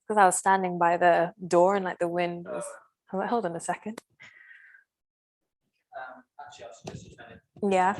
Because I was standing by the door and like the wind was. I'm like, hold on a second. Actually, I'll suggest you turn it. Yeah.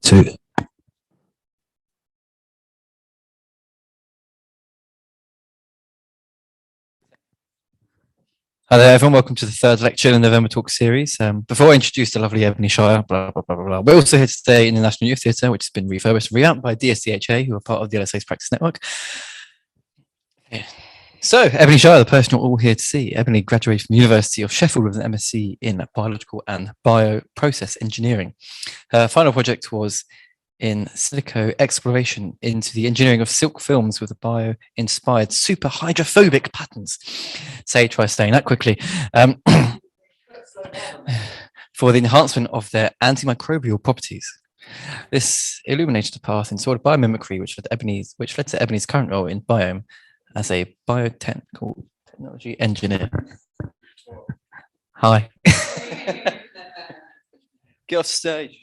Two. Hi there, everyone. Welcome to the third lecture in the November Talk series. Before I introduce the lovely Ebony Shire, blah, blah, blah, blah, blah. We're also here today in the National Youth Theatre, which has been refurbished and revamped by DSCHA, who are part of the LSA's Practice Network. Okay. So, Ebony Shire, the person you're all here to see. Ebony graduated from the University of Sheffield with an MSc in Biological and Bioprocess Engineering. Her final project was in silico exploration into the engineering of silk films with a bio-inspired super hydrophobic patterns. Say, try saying that quickly. For the enhancement of their antimicrobial properties. This illuminated a path in sort of biomimicry, which led to Ebony's current role in Biome as a biotechnology engineer. Hi. Get off stage.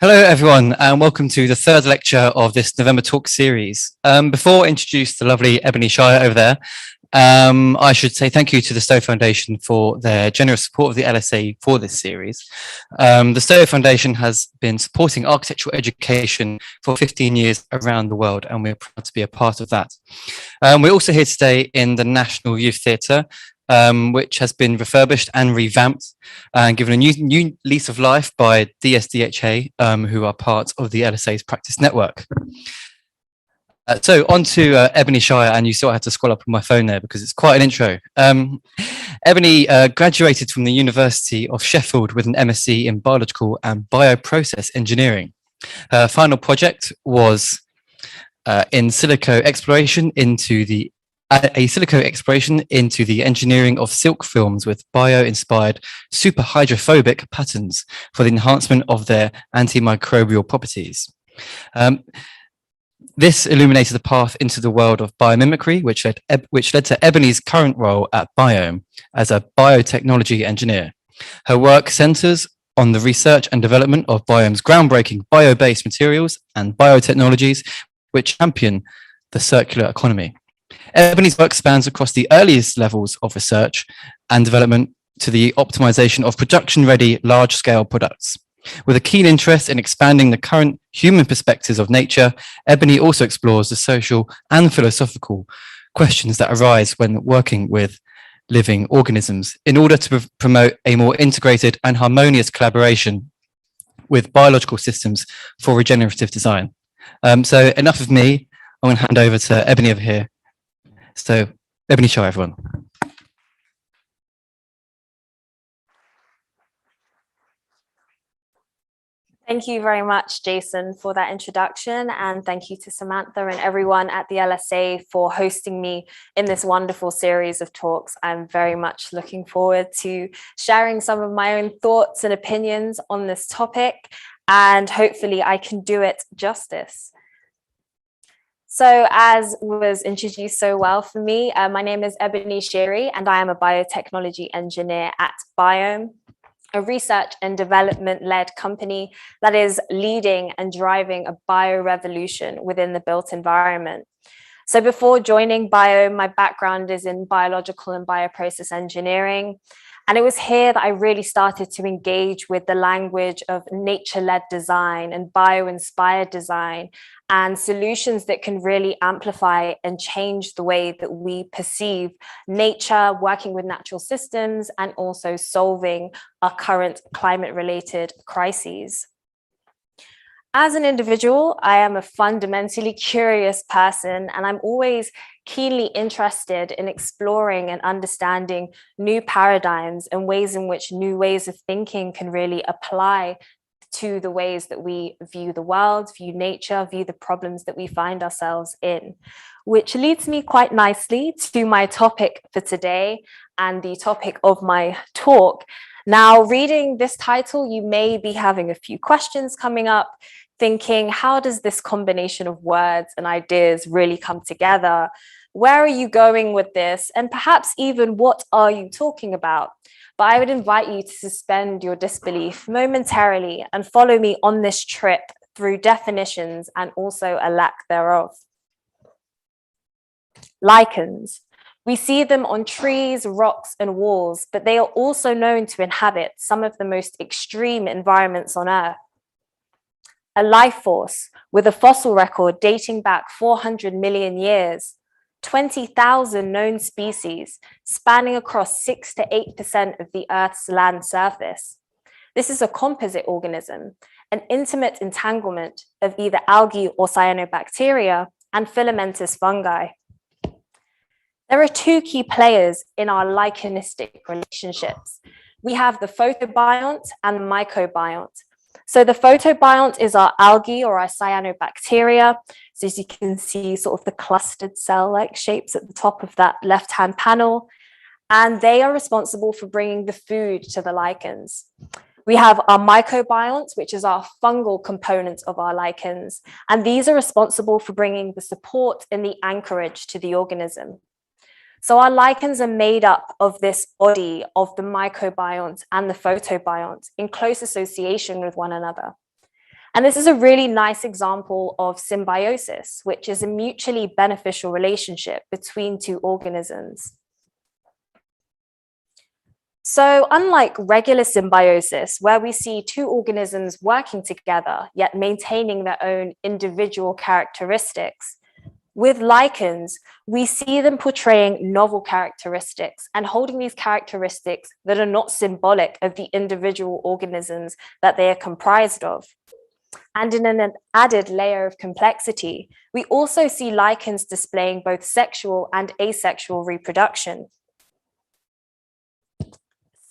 Hello, everyone, and welcome to the third lecture of this November Talk series. Before I introduce the lovely Ebony Shire over there, I should say thank you to the Sto Foundation for their generous support of the LSA for this series. The Sto Foundation has been supporting architectural education for 15 years around the world, and we're proud to be a part of that. We're also here today in the National Youth Theatre, which has been refurbished and revamped and given a new lease of life by DSDHA, who are part of the LSA's practice network. So on to Ebony Shire, and you saw I had to scroll up on my phone there because it's quite an intro. Ebony graduated from the University of Sheffield with an MSc in biological and bioprocess engineering. Her final project was in silico exploration into the engineering of silk films with bio-inspired superhydrophobic patterns for the enhancement of their antimicrobial properties. This illuminated the path into the world of biomimicry, which led to Ebony's current role at Biome as a biotechnology engineer. Her work centers on the research and development of Biome's groundbreaking bio-based materials and biotechnologies, which champion the circular economy. Ebony's work spans across the earliest levels of research and development to the optimization of production-ready large-scale products. With a keen interest in expanding the current human perspectives of nature, Ebony also explores the social and philosophical questions that arise when working with living organisms in order to promote a more integrated and harmonious collaboration with biological systems for regenerative design. So enough of me. I'm going to hand over to Ebony over here. So, Ebony Shire, everyone. Thank you very much, Jason, for that introduction. And thank you to Samantha and everyone at the LSA for hosting me in this wonderful series of talks. I'm very much looking forward to sharing some of my own thoughts and opinions on this topic, and hopefully I can do it justice. So as was introduced so well for me, my name is Ebony Shire, and I am a biotechnology engineer at Biome, a research and development-led company that is leading and driving a bio-revolution within the built environment. So before joining Biome, my background is in biological and bioprocess engineering. And it was here that I really started to engage with the language of nature-led design and bio-inspired design and solutions that can really amplify and change the way that we perceive nature, working with natural systems, and also solving our current climate-related crises. As an individual, I am a fundamentally curious person, and I'm always keenly interested in exploring and understanding new paradigms and ways in which new ways of thinking can really apply to the ways that we view the world, view nature, view the problems that we find ourselves in. Which leads me quite nicely to my topic for today and the topic of my talk. Now, reading this title, you may be having a few questions coming up, thinking, how does this combination of words and ideas really come together? Where are you going with this? And perhaps even, what are you talking about? But I would invite you to suspend your disbelief momentarily and follow me on this trip through definitions and also a lack thereof. Lichens. We see them on trees, rocks, and walls, but they are also known to inhabit some of the most extreme environments on Earth. A life force with a fossil record dating back 400 million years, 20,000 known species spanning across 6 to 8% of the Earth's land surface. This is a composite organism, an intimate entanglement of either algae or cyanobacteria and filamentous fungi. There are two key players in our lichenistic relationships. We have the photobiont and the mycobiont. So the photobiont is our algae or our cyanobacteria. So as you can see, sort of the clustered cell-like shapes at the top of that left-hand panel. And they are responsible for bringing the food to the lichens. We have our mycobiont, which is our fungal component of our lichens. And these are responsible for bringing the support and the anchorage to the organism. So our lichens are made up of this body of the mycobiont and the photobiont in close association with one another. And this is a really nice example of symbiosis, which is a mutually beneficial relationship between two organisms. So unlike regular symbiosis, where we see two organisms working together, yet maintaining their own individual characteristics, with lichens, we see them portraying novel characteristics and holding these characteristics that are not symbolic of the individual organisms that they are comprised of. And in an added layer of complexity, we also see lichens displaying both sexual and asexual reproduction.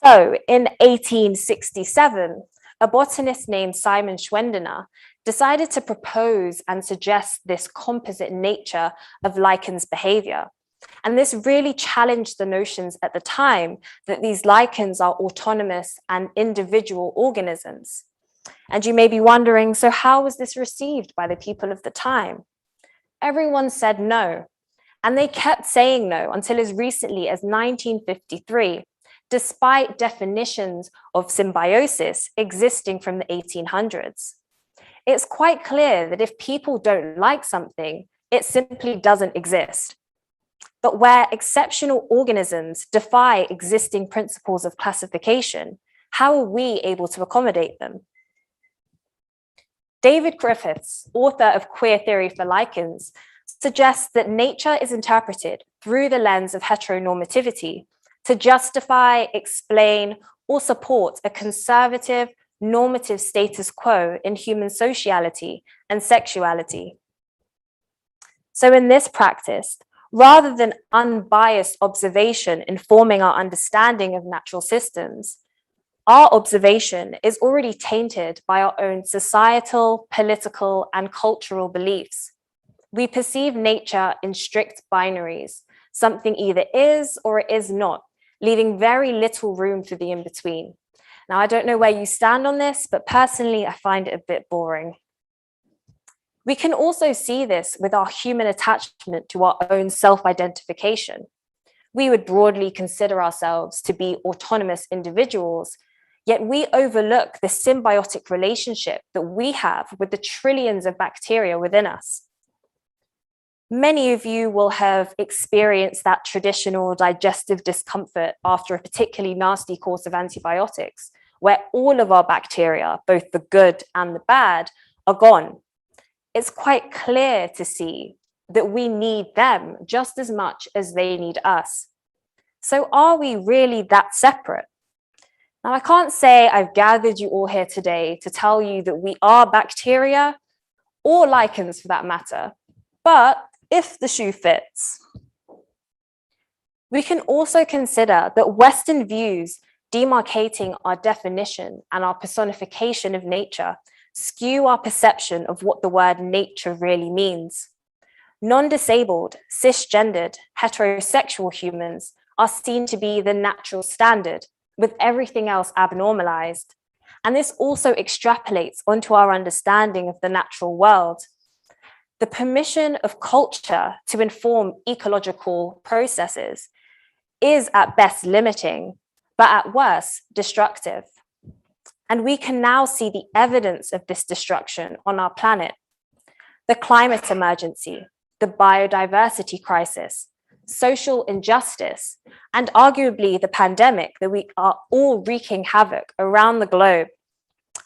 So in 1867, a botanist named Simon Schwendener decided to propose and suggest this composite nature of lichens' behavior. And this really challenged the notions at the time that these lichens are autonomous and individual organisms. And you may be wondering, so how was this received by the people of the time? Everyone said no. And they kept saying no until as recently as 1953, despite definitions of symbiosis existing from the 1800s. It's quite clear that if people don't like something, it simply doesn't exist. But where exceptional organisms defy existing principles of classification, how are we able to accommodate them? David Griffiths, author of Queer Theory for Lichens, suggests that nature is interpreted through the lens of heteronormativity to justify, explain, or support a conservative, normative status quo in human sociality and sexuality. So in this practice, rather than unbiased observation informing our understanding of natural systems, our observation is already tainted by our own societal, political, and cultural beliefs. We perceive nature in strict binaries. Something either is or it is not, leaving very little room for the in-between. Now, I don't know where you stand on this, but personally, I find it a bit boring. We can also see this with our human attachment to our own self-identification. We would broadly consider ourselves to be autonomous individuals, yet we overlook the symbiotic relationship that we have with the trillions of bacteria within us. Many of you will have experienced that traditional digestive discomfort after a particularly nasty course of antibiotics, where all of our bacteria, both the good and the bad, are gone. It's quite clear to see that we need them just as much as they need us. So are we really that separate? Now, I can't say I've gathered you all here today to tell you that we are bacteria or lichens for that matter, but if the shoe fits. We can also consider that Western views demarcating our definition and our personification of nature skew our perception of what the word nature really means. Non-disabled, cisgendered, heterosexual humans are seen to be the natural standard, with everything else abnormalized. And this also extrapolates onto our understanding of the natural world. The permission of culture to inform ecological processes is at best limiting, but at worst destructive. And we can now see the evidence of this destruction on our planet. The climate emergency, the biodiversity crisis, social injustice, and arguably the pandemic that we are all wreaking havoc around the globe.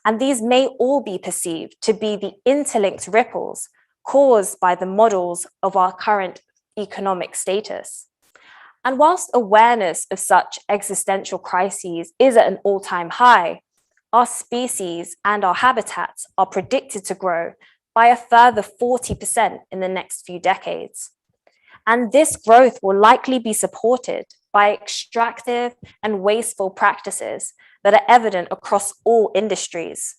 And these may all be perceived to be the interlinked ripples caused by the models of our current economic status. And whilst awareness of such existential crises is at an all-time high, our species and our habitats are predicted to grow by a further 40% in the next few decades. And this growth will likely be supported by extractive and wasteful practices that are evident across all industries.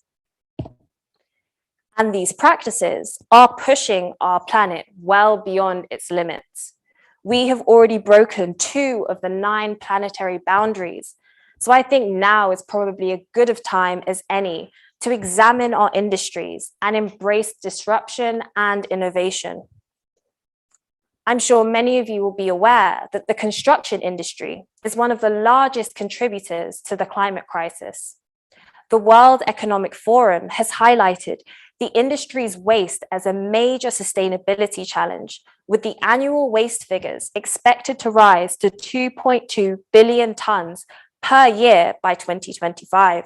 And these practices are pushing our planet well beyond its limits. We have already broken 2 of the 9 planetary boundaries. So I think now is probably as good of time as any to examine our industries and embrace disruption and innovation. I'm sure many of you will be aware that the construction industry is one of the largest contributors to the climate crisis. The World Economic Forum has highlighted the industry's waste as a major sustainability challenge, with the annual waste figures expected to rise to 2.2 billion tons per year by 2025.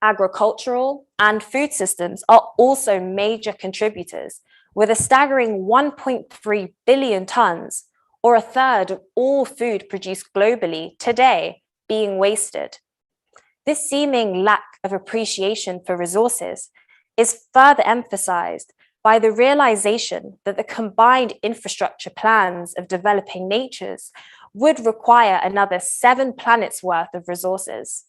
Agricultural and food systems are also major contributors, with a staggering 1.3 billion tons, or a third of all food produced globally today, being wasted. This seeming lack of appreciation for resources is further emphasized by the realization that the combined infrastructure plans of developing natures would require another 7 planets worth of resources.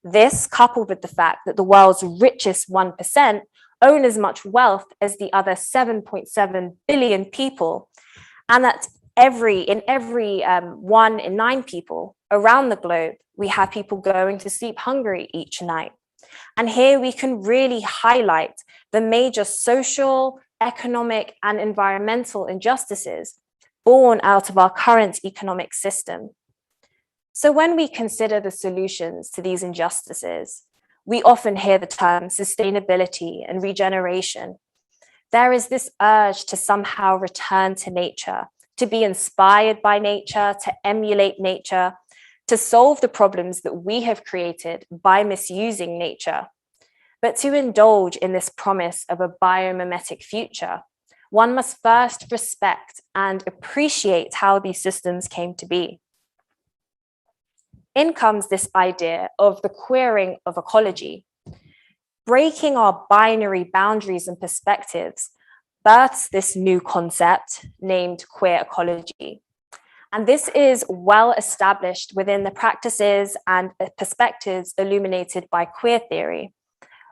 This, coupled with the fact that the world's richest 1% own as much wealth as the other 7.7 billion people, and that in every 1 in 9 people around the globe, we have people going to sleep hungry each night. And here we can really highlight the major social, economic, and environmental injustices born out of our current economic system. So when we consider the solutions to these injustices, we often hear the term sustainability and regeneration. There is this urge to somehow return to nature, to be inspired by nature, to emulate nature, to solve the problems that we have created by misusing nature. But to indulge in this promise of a biomimetic future, one must first respect and appreciate how these systems came to be. In comes this idea of the queering of ecology. Breaking our binary boundaries and perspectives births this new concept named queer ecology. And this is well established within the practices and perspectives illuminated by queer theory,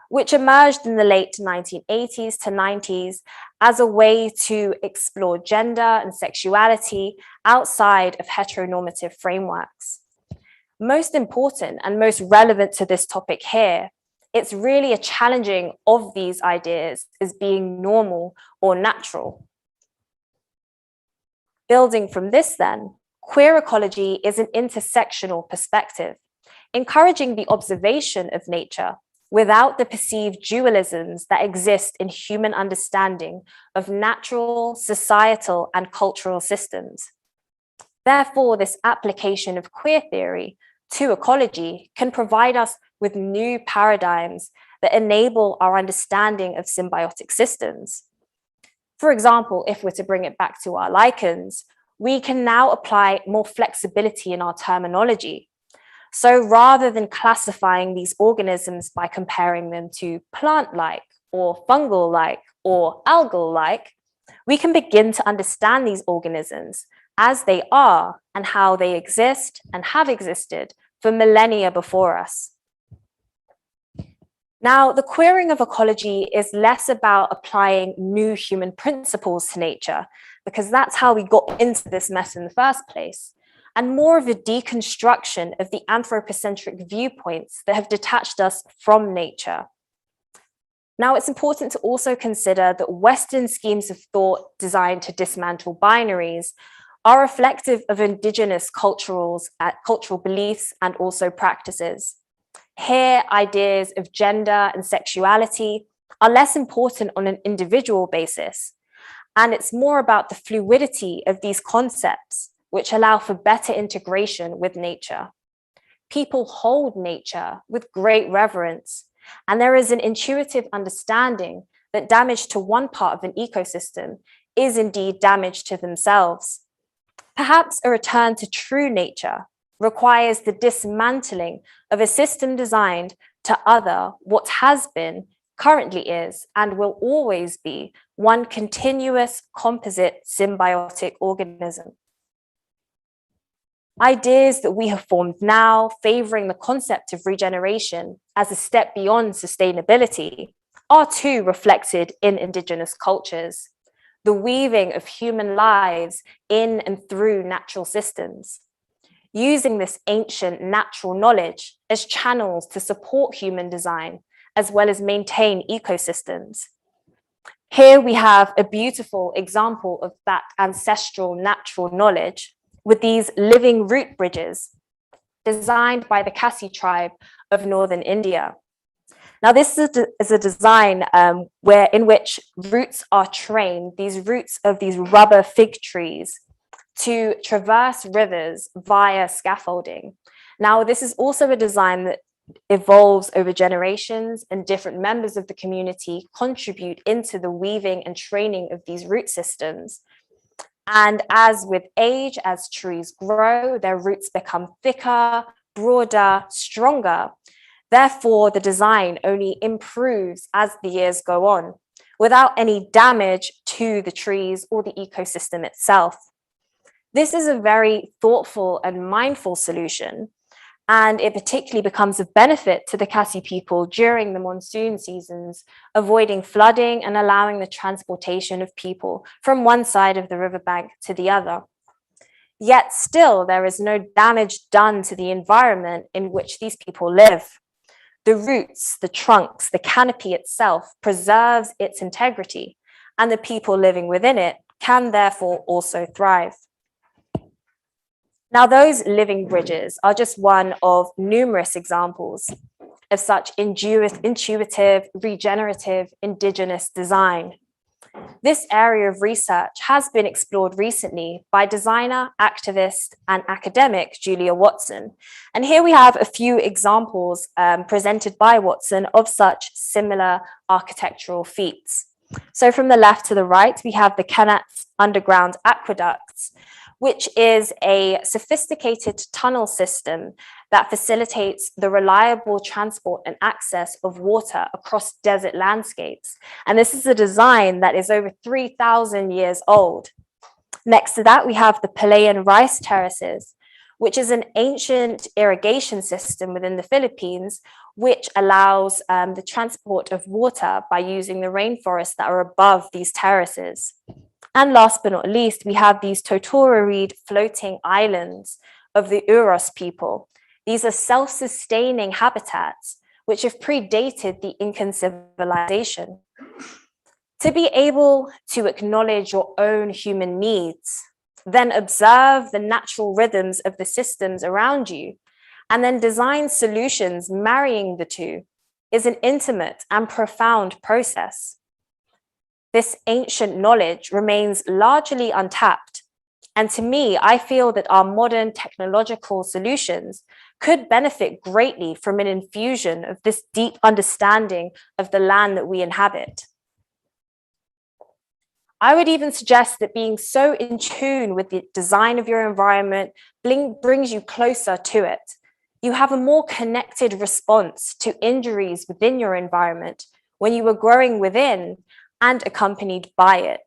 which emerged in the late 1980s to 90s as a way to explore gender and sexuality outside of heteronormative frameworks. Most important and most relevant to this topic here, it's really a challenging of these ideas as being normal or natural. Building from this then, queer ecology is an intersectional perspective, encouraging the observation of nature without the perceived dualisms that exist in human understanding of natural, societal, and cultural systems. Therefore, this application of queer theory to ecology can provide us with new paradigms that enable our understanding of symbiotic systems. For example, if we're to bring it back to our lichens, we can now apply more flexibility in our terminology. So rather than classifying these organisms by comparing them to plant-like or fungal-like or algal-like, we can begin to understand these organisms as they are and how they exist and have existed for millennia before us. Now, the queering of ecology is less about applying new human principles to nature, because that's how we got into this mess in the first place, and more of a deconstruction of the anthropocentric viewpoints that have detached us from nature. Now, it's important to also consider that Western schemes of thought designed to dismantle binaries are reflective of indigenous cultural beliefs and also practices. Here, ideas of gender and sexuality are less important on an individual basis, and it's more about the fluidity of these concepts, which allow for better integration with nature. People hold nature with great reverence, and there is an intuitive understanding that damage to one part of an ecosystem is indeed damage to themselves. Perhaps a return to true nature requires the dismantling of a system designed to other what has been, currently is, and will always be one continuous composite symbiotic organism. Ideas that we have formed now, favoring the concept of regeneration as a step beyond sustainability, are too reflected in indigenous cultures. The weaving of human lives in and through natural systems, using this ancient natural knowledge as channels to support human design, as well as maintain ecosystems. Here we have a beautiful example of that ancestral natural knowledge with these living root bridges designed by the Khasi tribe of northern India. Now, this is a design in which roots are trained, these roots of these rubber fig trees, to traverse rivers via scaffolding. Now, this is also a design that evolves over generations, and different members of the community contribute into the weaving and training of these root systems. And as with age, as trees grow, their roots become thicker, broader, stronger. Therefore, the design only improves as the years go on, without any damage to the trees or the ecosystem itself. This is a very thoughtful and mindful solution, and it particularly becomes of benefit to the Kasi people during the monsoon seasons, avoiding flooding and allowing the transportation of people from one side of the riverbank to the other. Yet still, there is no damage done to the environment in which these people live. The roots, the trunks, the canopy itself preserves its integrity, and the people living within it can therefore also thrive. Now, those living bridges are just one of numerous examples of such intuitive, regenerative, indigenous design. This area of research has been explored recently by designer, activist, and academic Julia Watson. And here we have a few examples presented by Watson of such similar architectural feats. So from the left to the right, we have the Kenat's underground aqueducts, which is a sophisticated tunnel system that facilitates the reliable transport and access of water across desert landscapes. And this is a design that is over 3,000 years old. Next to that, we have the Palayan rice terraces, which is an ancient irrigation system within the Philippines, which allows the transport of water by using the rainforests that are above these terraces. And last but not least, we have these Totora reed floating islands of the Uros people. These are self-sustaining habitats which have predated the Incan civilization. To be able to acknowledge your own human needs, then observe the natural rhythms of the systems around you, and then design solutions marrying the two is an intimate and profound process. This ancient knowledge remains largely untapped. And to me, I feel that our modern technological solutions could benefit greatly from an infusion of this deep understanding of the land that we inhabit. I would even suggest that being so in tune with the design of your environment brings you closer to it. You have a more connected response to injuries within your environment when you are growing within and accompanied by it.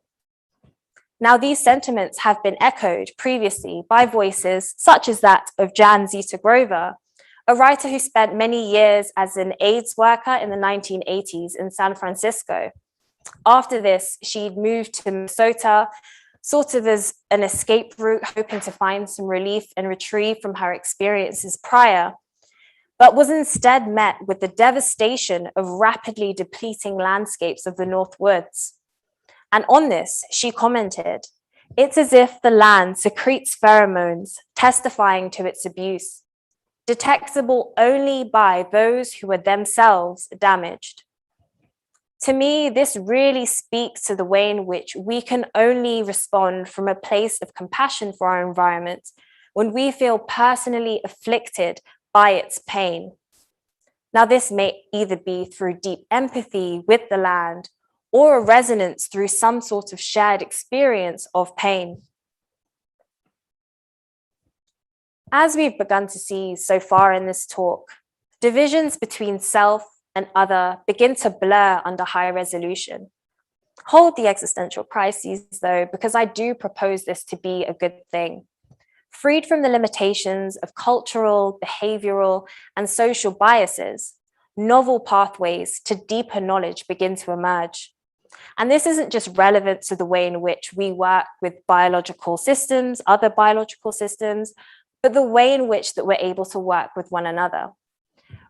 Now, these sentiments have been echoed previously by voices such as that of Jan Zita Grover, a writer who spent many years as an AIDS worker in the 1980s in San Francisco. After this, she'd moved to Minnesota, sort of as an escape route, hoping to find some relief and retrieve from her experiences prior, but was instead met with the devastation of rapidly depleting landscapes of the North Woods. And on this, she commented, "It's as if the land secretes pheromones, testifying to its abuse, detectable only by those who are themselves damaged." To me, this really speaks to the way in which we can only respond from a place of compassion for our environment when we feel personally afflicted by its pain. Now, this may either be through deep empathy with the land or a resonance through some sort of shared experience of pain. As we've begun to see so far in this talk, divisions between self and other begin to blur under high resolution. Hold the existential crises, though, because I do propose this to be a good thing. Freed from the limitations of cultural, behavioral, and social biases, novel pathways to deeper knowledge begin to emerge. And this isn't just relevant to the way in which we work with biological systems, other biological systems, but the way in which that we're able to work with one another.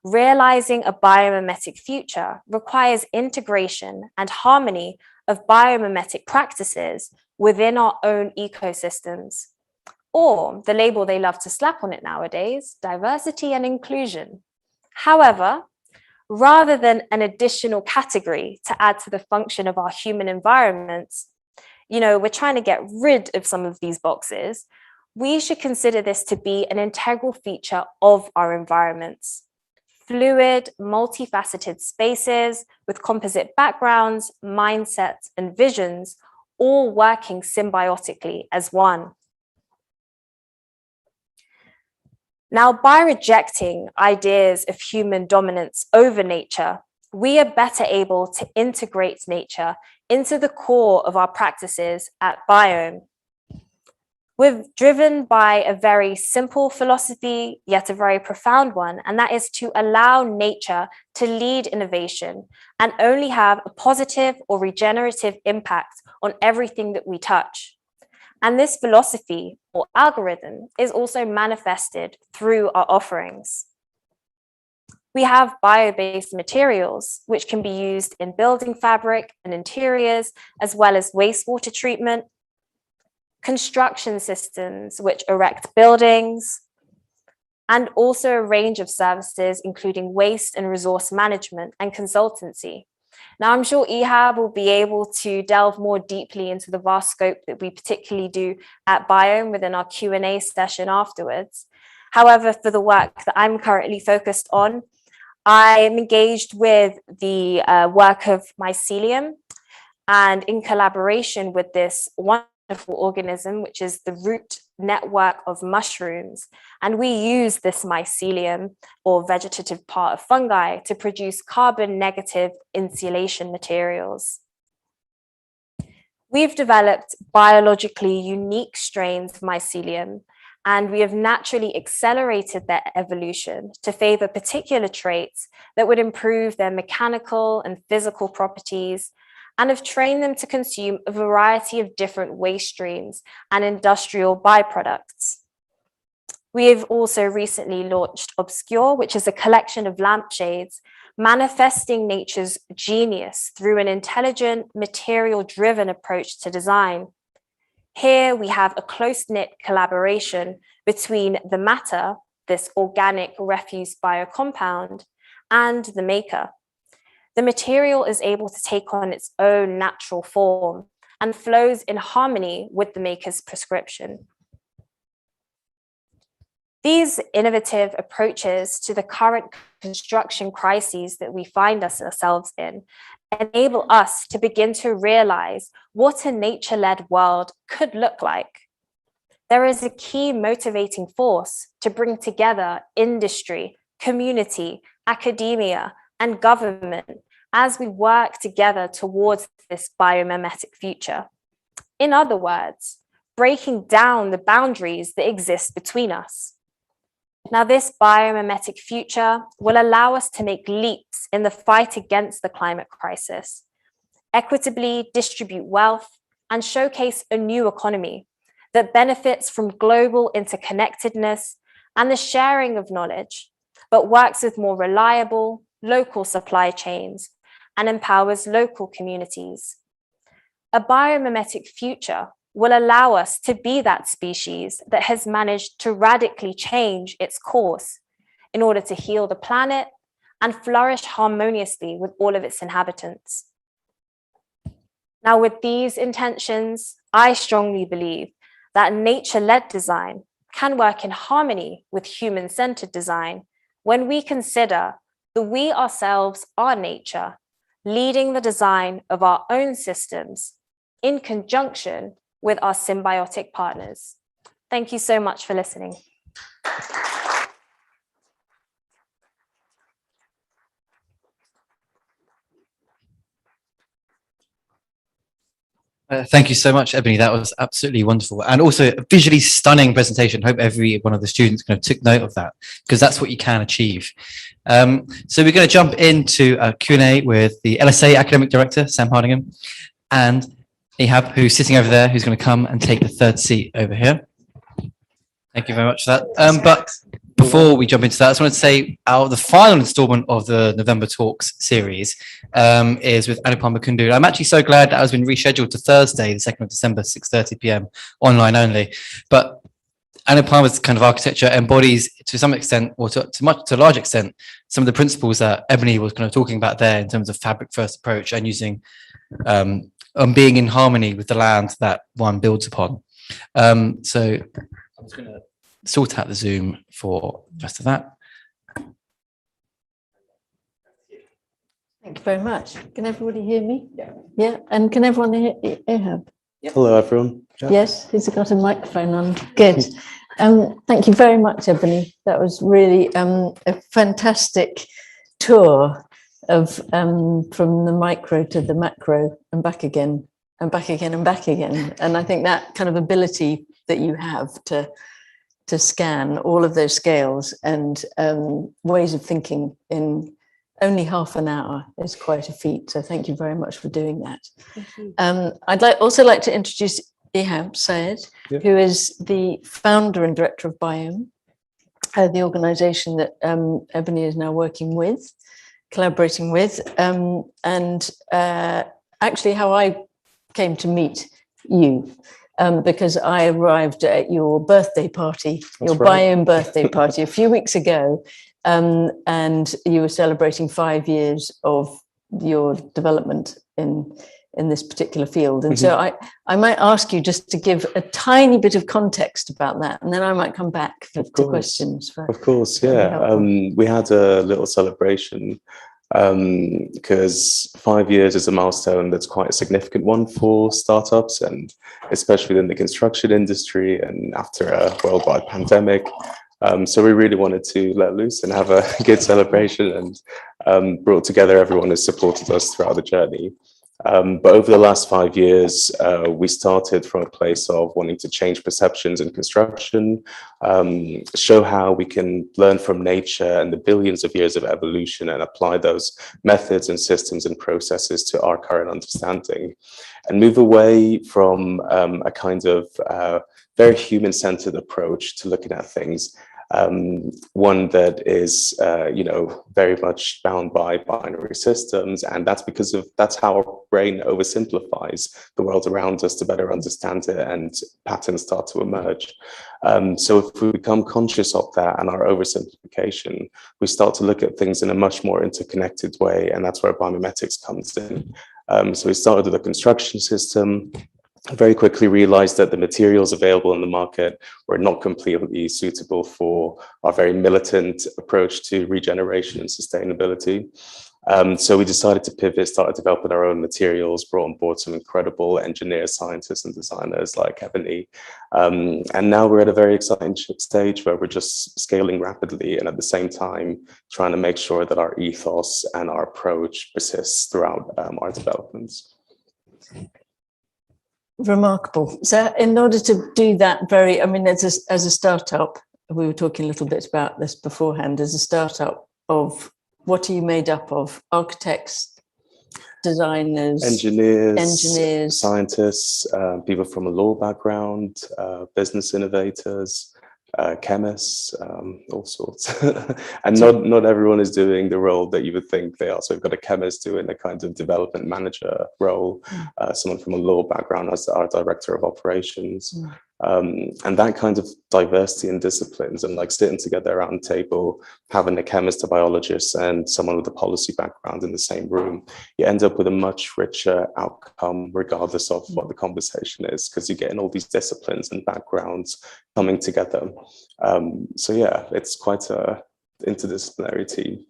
Realizing a biomimetic future requires integration and harmony of biomimetic practices within our own ecosystems, or the label they love to slap on it nowadays, diversity and inclusion. However, rather than an additional category to add to the function of our human environments. We're trying to get rid of some of these boxes. We should consider this to be an integral feature of our environments. Fluid, multifaceted spaces with composite backgrounds, mindsets, and visions, all working symbiotically as one. Now, by rejecting ideas of human dominance over nature, we are better able to integrate nature into the core of our practices at Biome. We're driven by a very simple philosophy, yet a very profound one, and that is to allow nature to lead innovation and only have a positive or regenerative impact on everything that we touch. And this philosophy or algorithm is also manifested through our offerings. We have bio-based materials, which can be used in building fabric and interiors, as well as wastewater treatment, construction systems, which erect buildings, and also a range of services, including waste and resource management and consultancy. Now, I'm sure Ihab will be able to delve more deeply into the vast scope that we particularly do at Biome within our Q&A session afterwards. However, for the work that I'm currently focused on, I am engaged with the work of mycelium, and in collaboration with this wonderful organism, which is the root network of mushrooms. And we use this mycelium, or vegetative part of fungi, to produce carbon negative insulation materials. We've developed biologically unique strains of mycelium, and we have naturally accelerated their evolution to favor particular traits that would improve their mechanical and physical properties, and have trained them to consume a variety of different waste streams and industrial byproducts. We have also recently launched Obscure, which is a collection of lampshades manifesting nature's genius through an intelligent, material-driven approach to design. Here we have a close-knit collaboration between the matter, this organic refuse biocompound, and the maker. The material is able to take on its own natural form and flows in harmony with the maker's prescription. These innovative approaches to the current construction crises that we find ourselves in enable us to begin to realize what a nature-led world could look like. There is a key motivating force to bring together industry, community, academia, and government as we work together towards this biomimetic future. In other words, breaking down the boundaries that exist between us. Now, this biomimetic future will allow us to make leaps in the fight against the climate crisis, equitably distribute wealth, and showcase a new economy that benefits from global interconnectedness and the sharing of knowledge, but works with more reliable, local supply chains and empowers local communities. A biomimetic future will allow us to be that species that has managed to radically change its course in order to heal the planet and flourish harmoniously with all of its inhabitants. Now, with these intentions, I strongly believe that nature-led design can work in harmony with human-centered design when we consider that we ourselves are nature, leading the design of our own systems in conjunction with our symbiotic partners. Thank you so much for listening. Thank you so much, Ebony. That was absolutely wonderful. And also a visually stunning presentation. Hope every one of the students kind of took note of that, because that's what you can achieve. So we're going to jump into a Q&A with the LSA Academic Director, Sam Hardingham, and Ihab, who's sitting over there, who's going to come and take the third seat over here. Thank you very much for that. But before we jump into that, I just wanted to say the final installment of the November Talks series is with Anupam Mukundu. I'm actually so glad that has been rescheduled to Thursday, the 2nd of December, 6:30 p.m. online only. But Anna Palmer's kind of architecture embodies, to some extent, or to a large extent, some of the principles that Ebony was kind of talking about there in terms of fabric first approach and using being in harmony with the land that one builds upon. So I'm just going to sort out the Zoom for the rest of that. Thank you very much. Can everybody hear me? Yeah. Yeah, and can everyone hear Ahab? Yep. Hello, everyone. Yeah. Yes, he's got a microphone on. Good. Thank you very much, Ebony. That was really a fantastic tour of from the micro to the macro and back again and back again and back again. And I think that kind of ability that you have to scan all of those scales and ways of thinking in only half an hour is quite a feat. So thank you very much for doing that. I'd also like to introduce Ehab Syed, who is the founder and director of Biome, the organization that Ebony is now working with, collaborating with, and actually how I came to meet you. Because I arrived at your birthday party, Biome birthday party a few weeks ago, and you were celebrating 5 years of your development in this particular field. And so I might ask you just to give a tiny bit of context about that, and then I might come back to questions. Of course, yeah. We had a little celebration because 5 years is a milestone that's quite a significant one for startups, and especially in the construction industry and after a worldwide pandemic. So we really wanted to let loose and have a good celebration, and brought together everyone who supported us throughout the journey. But over the last 5 years, we started from a place of wanting to change perceptions in construction, show how we can learn from nature and the billions of years of evolution and apply those methods and systems and processes to our current understanding, and move away from a kind of very human-centered approach to looking at things. One that is, very much bound by binary systems, and that's how our brain oversimplifies the world around us to better understand it, and patterns start to emerge. So if we become conscious of that and our oversimplification, we start to look at things in a much more interconnected way, and that's where biomimetics comes in. So we started with a construction system. Very quickly realized that the materials available in the market were not completely suitable for our very militant approach to regeneration and sustainability. So we decided to pivot, started developing our own materials, brought on board some incredible engineers, scientists, and designers like Ebony. And now we're at a very exciting stage where we're just scaling rapidly, and at the same time, trying to make sure that our ethos and our approach persists throughout our developments. Remarkable. So in order to do that as a startup, we were talking a little bit about this beforehand, as a startup of what are you made up of? Architects, designers, engineers, scientists, people from a law background, business innovators, chemists, all sorts. And not everyone is doing the role that you would think they are. So we've got a chemist doing a kind of development manager role, someone from a law background as our director of operations. And that kind of diversity in disciplines, and like sitting together around the table, having a chemist, a biologist, and someone with a policy background in the same room, you end up with a much richer outcome, regardless of what the conversation is, because you're getting all these disciplines and backgrounds coming together. So yeah, it's quite a interdisciplinary team.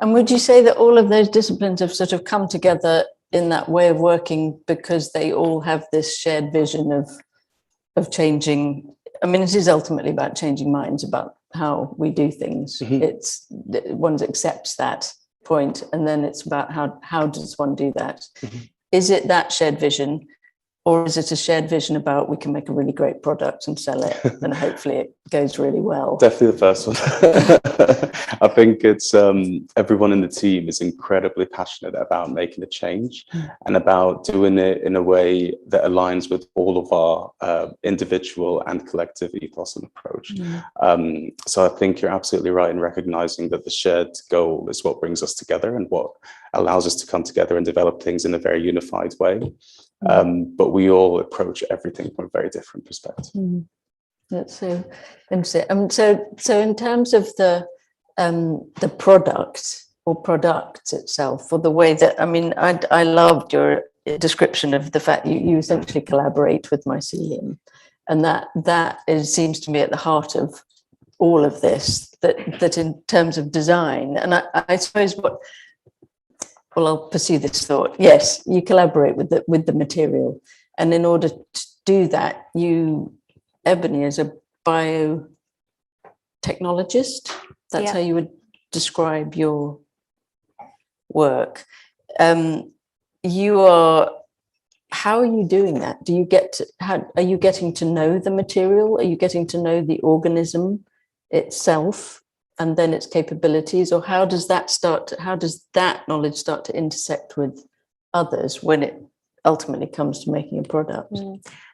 And would you say that all of those disciplines have sort of come together in that way of working because they all have this shared vision of changing? I mean, it is ultimately about changing minds about how we do things. It's one accepts that point, and then it's about how does one do that? Is it that shared vision, or is it a shared vision about we can make a really great product and sell it, and hopefully it goes really well? Definitely the first one. I think it's everyone in the team is incredibly passionate about making a change and about doing it in a way that aligns with all of our individual and collective ethos and approach. So I think you're absolutely right in recognizing that the shared goal is what brings us together and what allows us to come together and develop things in a very unified way. But we all approach everything from a very different perspective. That's so interesting. So in terms of the product or products itself, or the way that, I mean, I loved your description of the fact you essentially collaborate with mycelium, and that seems to me at the heart of all of this, that in terms of design, and I suppose I'll pursue this thought. Yes, you collaborate with the material, and in order to do that, Ebony, is a biotechnologist. That's how you would describe your work. How are you doing that? Are you getting to know the material? Are you getting to know the organism itself and then its capabilities? Or how does that knowledge start to intersect with others when it ultimately comes to making a product?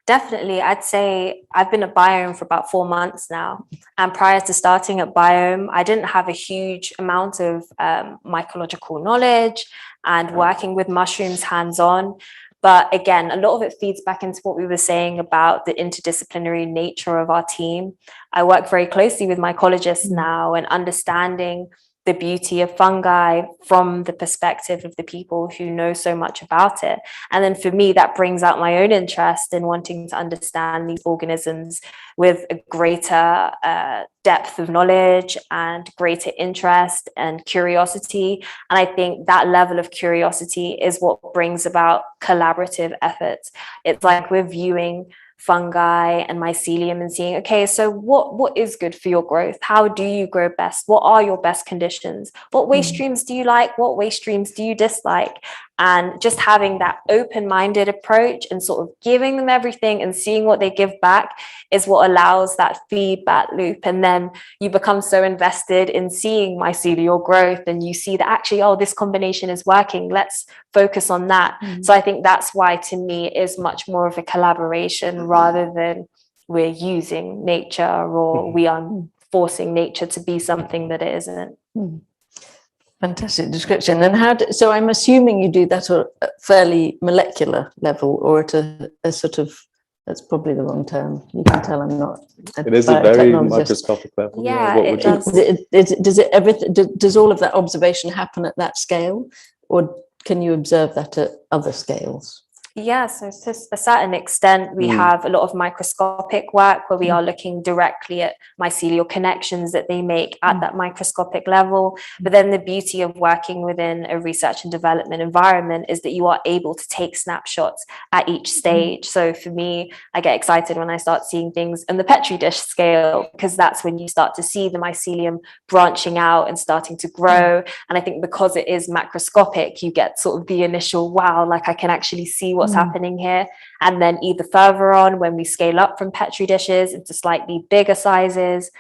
Definitely. I'd say I've been at Biome for about 4 months now. And prior to starting at Biome, I didn't have a huge amount of mycological knowledge and working with mushrooms hands-on. But again, a lot of it feeds back into what we were saying about the interdisciplinary nature of our team. I work very closely with mycologists now and understanding the beauty of fungi from the perspective of the people who know so much about it. And then for me, that brings out my own interest in wanting to understand these organisms with a greater depth of knowledge and greater interest and curiosity. And I think that level of curiosity is what brings about collaborative efforts. It's like we're viewing fungi and mycelium and seeing, okay, so what is good for your growth? How do you grow best? What are your best conditions? What waste streams do you like? What waste streams do you dislike? And just having that open-minded approach and sort of giving them everything and seeing what they give back is what allows that feedback loop. And then you become so invested in seeing mycelial growth and you see that actually, oh, this combination is working. Let's focus on that. So I think that's why, to me, it is much more of a collaboration rather than we're using nature or we are forcing nature to be something that it isn't. Fantastic description. And so I'm assuming you do that at a fairly molecular level, or at a sort of, that's probably the wrong term. You can tell I'm not. It is a very microscopic level. Yeah, what it would does. Does all of that observation happen at that scale, or can you observe that at other scales? Yeah, so to a certain extent, we have a lot of microscopic work where we are looking directly at mycelial connections that they make at that microscopic level. But then the beauty of working within a research and development environment is that you are able to take snapshots at each stage. So for me, I get excited when I start seeing things in the Petri dish scale, because that's when you start to see the mycelium branching out and starting to grow. And I think because it is macroscopic, you get sort of the initial, wow, like I can actually see what's happening here. And then either further on, when we scale up from Petri dishes into slightly bigger sizes,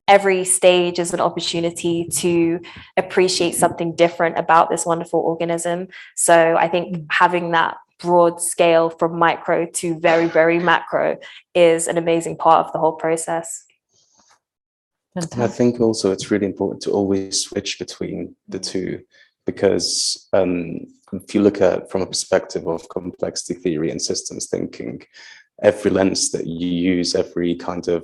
every stage is an opportunity to appreciate something different about this wonderful organism. So I think having that broad scale from micro to very, very macro is an amazing part of the whole process. I think also it's really important to always switch between the two, because if you look at from a perspective of complexity theory and systems thinking, every lens that you use, every kind of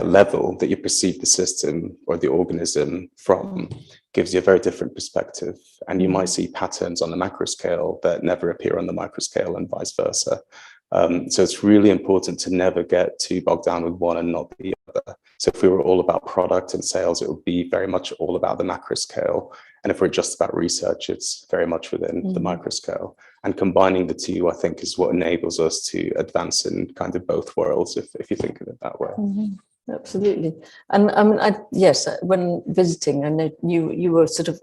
level that you perceive the system or the organism from gives you a very different perspective. And you might see patterns on the macro scale that never appear on the micro scale and vice versa. So it's really important to never get too bogged down with one and not the other. So if we were all about product and sales, it would be very much all about the macro scale. And if we're just about research, it's very much within the micro scale. And combining the two, I think, is what enables us to advance in kind of both worlds, if you think of it that way. Absolutely. And I mean, yes, when visiting, I know you were sort of,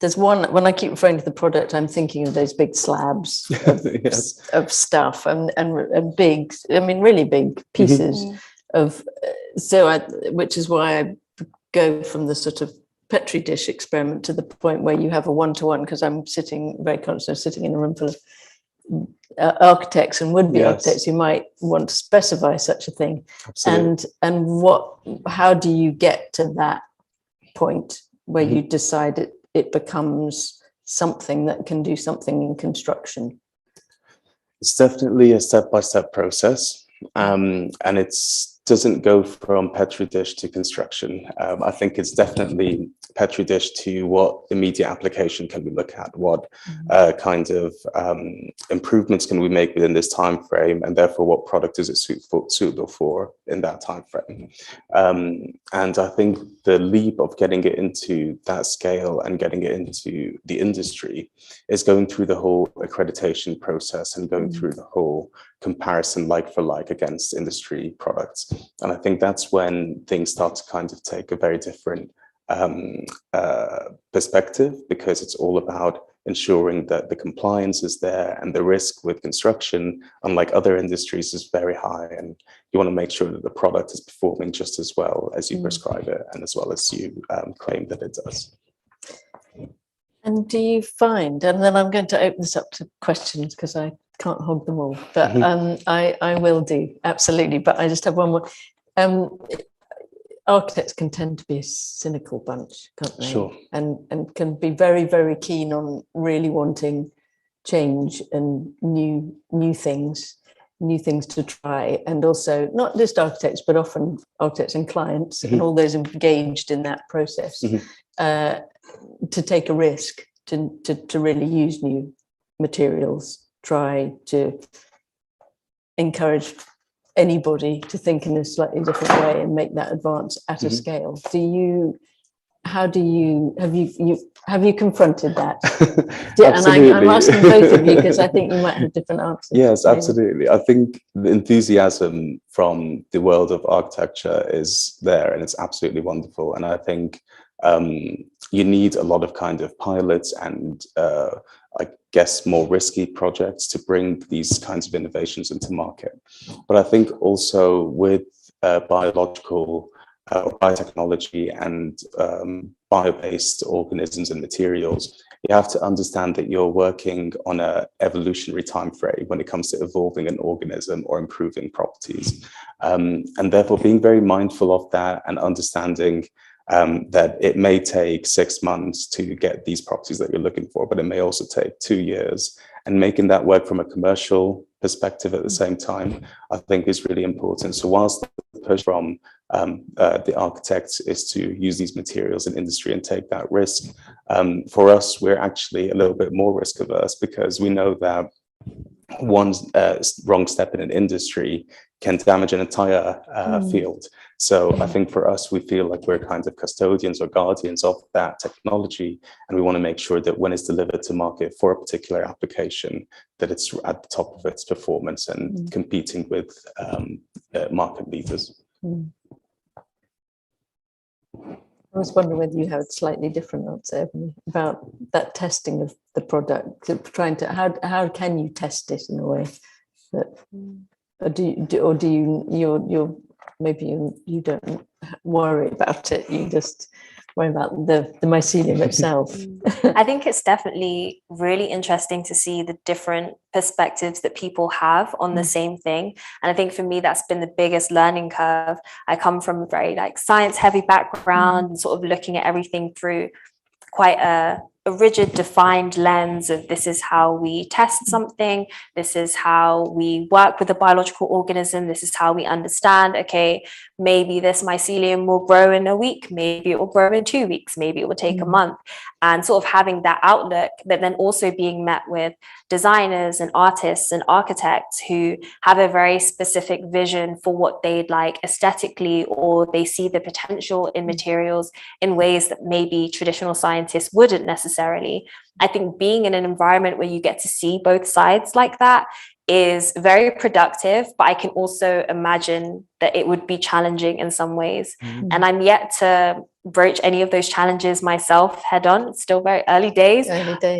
there's one, when I keep referring to the product, I'm thinking of those big slabs of stuff and big, I mean, really big pieces of, which is why I go from the sort of Petri dish experiment to the point where you have a one-to-one, because I'm sitting very conscious, sitting in a room full of architects and would-be architects who might want to specify such a thing. Absolutely. And how do you get to that point where you decide it becomes something that can do something in construction? It's definitely a step-by-step process. And it's doesn't go from petri dish to construction. I think it's definitely petri dish to what immediate application can we look at, what kind of improvements can we make within this time frame, and therefore what product is it suitable for in that time frame. And I think the leap of getting it into that scale and getting it into the industry is going through the whole accreditation process and going through the whole comparison like for like against industry products. And I think that's when things start to kind of take a very different perspective, because it's all about ensuring that the compliance is there and the risk with construction, unlike other industries, is very high. And you want to make sure that the product is performing just as well as you prescribe it and as well as you claim that it does. And do you find, and then I'm going to open this up to questions because I can't hog them all, but I will do, absolutely. But I just have one more. Architects can tend to be a cynical bunch, can't they? Sure. And can be very, very keen on really wanting change and new things to try. And also not just architects, but often architects and clients and all those engaged in that process to take a risk, to really use new materials, try to encourage anybody to think in a slightly different way and make that advance at a scale. Have you confronted that? And I'm asking both of you because I think you might have different answers. Yes, absolutely. I think the enthusiasm from the world of architecture is there, and it's absolutely wonderful. And I think you need a lot of kind of pilots and I guess more risky projects to bring these kinds of innovations into market. But I think also with biological or biotechnology and bio-based organisms and materials, you have to understand that you're working on an evolutionary time frame when it comes to evolving an organism or improving properties. And therefore being very mindful of that and understanding that it may take 6 months to get these properties that you're looking for, but it may also take 2 years. And making that work from a commercial perspective at the same time, I think is really important. So whilst the push from the architects is to use these materials in industry and take that risk, for us, we're actually a little bit more risk averse, because we know that one wrong step in an industry can damage an entire field. So I think for us, we feel like we're kind of custodians or guardians of that technology, and we want to make sure that when it's delivered to market for a particular application, that it's at the top of its performance and competing with market leaders. I was wondering whether you have a slightly different answer about that testing of the product, trying to how can you test it in a way that, or do you maybe you don't worry about it, you just worry about the mycelium itself. I think it's definitely really interesting to see the different perspectives that people have on the same thing. And I think for me, that's been the biggest learning curve. I come from a very science heavy background and sort of looking at everything through quite a rigid defined lens of this is how we test something, this is how we work with a biological organism, this is how we understand, okay, maybe this mycelium will grow in a week, maybe it will grow in 2 weeks, maybe it will take a month, and sort of having that outlook, but then also being met with designers and artists and architects who have a very specific vision for what they'd like aesthetically, or they see the potential in materials in ways that maybe traditional scientists wouldn't necessarily. I think being in an environment where you get to see both sides like that is very productive, but I can also imagine that it would be challenging in some ways. And I'm yet to broach any of those challenges myself head on. It's still very early days.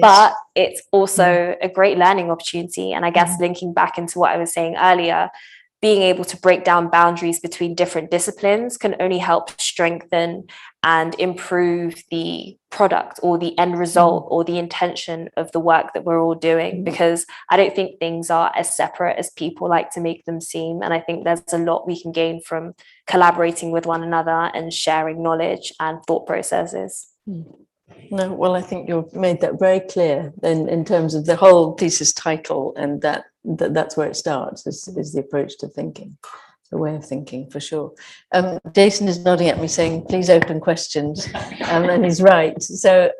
But it's also a great learning opportunity. And I guess linking back into what I was saying earlier, being able to break down boundaries between different disciplines can only help strengthen and improve the product or the end result or the intention of the work that we're all doing, because I don't think things are as separate as people like to make them seem. And I think there's a lot we can gain from collaborating with one another and sharing knowledge and thought processes. No, well, I think you've made that very clear then in terms of the whole thesis title, and that's where it starts, is the approach to thinking. the way of thinking, for sure. Jason is nodding at me saying, please open questions, and he's right. So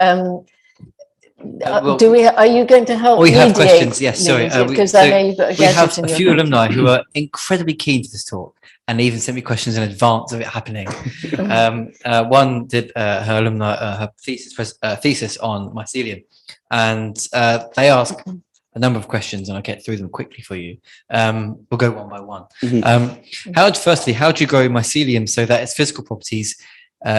are you going to help we have mediate questions? Yes, sorry. because I know you've got a we have gadget in a your few hand. alumni who are incredibly keen for this talk and even sent me questions in advance of it happening. One did her alumni her thesis on mycelium, and they ask a number of questions, and I'll get through them quickly for you. We'll go one by one. Firstly, how do you grow mycelium so that its physical properties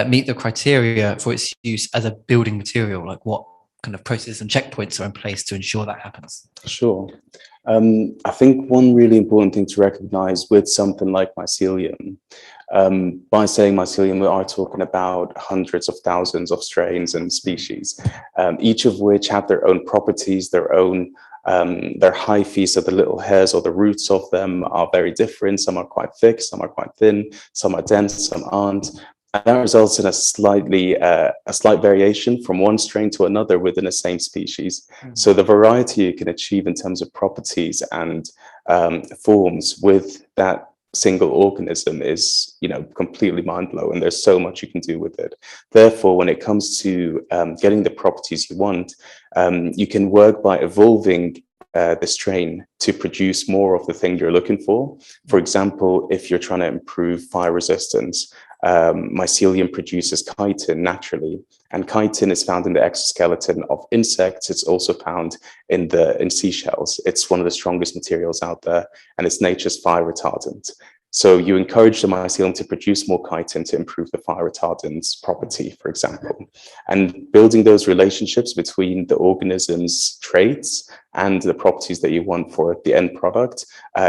meet the criteria for its use as a building material? Like, what kind of processes and checkpoints are in place to ensure that happens? Sure. I think one really important thing to recognize with something like mycelium, by saying mycelium, we are talking about hundreds of thousands of strains and species, each of which have their own properties, their hyphae, so the little hairs or the roots of them are very different. Some are quite thick, some are quite thin, some are dense, some aren't. And that results in a slight variation from one strain to another within the same species. So the variety you can achieve in terms of properties and forms with that single organism is, completely mind-blowing. There's so much you can do with it. Therefore, when it comes to getting the properties you want, you can work by evolving the strain to produce more of the thing you're looking for. For example, if you're trying to improve fire resistance, mycelium produces chitin naturally, and chitin is found in the exoskeleton of insects. It's also found in seashells. It's one of the strongest materials out there, and it's nature's fire retardant. So you encourage the mycelium to produce more chitin to improve the fire retardance property, for example. And building those relationships between the organism's traits and the properties that you want for the end product